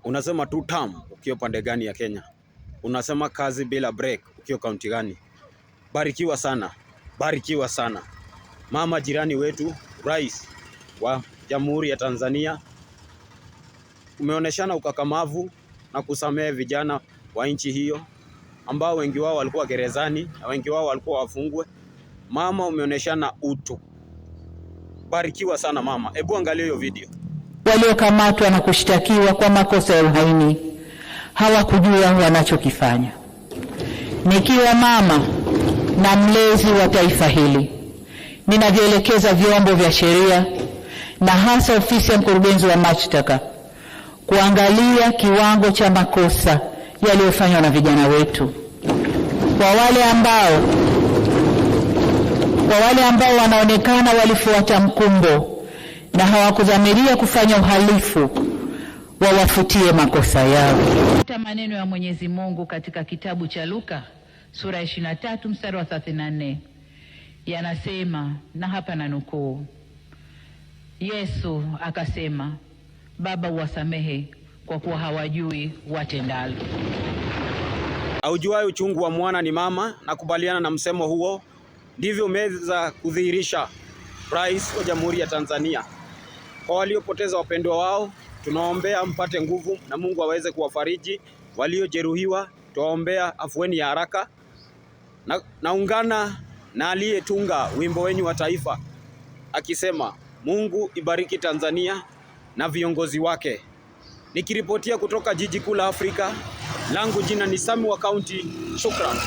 Unasema two term ukiwa pande gani ya Kenya? Unasema kazi bila break ukiwa kaunti gani? Barikiwa sana. Barikiwa sana. Mama jirani wetu, Rais wa Jamhuri ya Tanzania, umeoneshana ukakamavu na kusamehe vijana wa nchi hiyo ambao wengi wao walikuwa gerezani na wengi wao walikuwa wafungwe. Mama, umeoneshana utu. Barikiwa sana mama. Hebu angalia hiyo video. Waliokamatwa na kushtakiwa kwa makosa ya uhaini hawakujua wanachokifanya. Nikiwa mama na mlezi wa taifa hili, ninavyoelekeza vyombo vya sheria na hasa ofisi ya mkurugenzi wa mashtaka kuangalia kiwango cha makosa yaliyofanywa na vijana wetu. Kwa wale ambao wanaonekana walifuata mkumbo na hawakudhamiria kufanya uhalifu, wawafutie makosa yao. Maneno ya Mwenyezi Mungu katika kitabu cha Luka sura 23 mstari wa 34 yanasema, na hapa nanukuu: Yesu akasema, Baba, uwasamehe kwa kuwa hawajui watendalo. Aujuaye uchungu wa mwana ni mama. Nakubaliana na msemo huo. Ndivyo umeweza kudhihirisha Rais wa Jamhuri ya Tanzania. Kwa waliopoteza wapendwa wao, tunaombea mpate nguvu na Mungu aweze kuwafariji. Waliojeruhiwa, tuwaombea afueni ya haraka. Naungana na aliyetunga wimbo wenyu wa taifa akisema, Mungu ibariki Tanzania na viongozi wake. Nikiripotia kutoka jiji kuu la Afrika, langu jina ni Sami wa County. Shukran.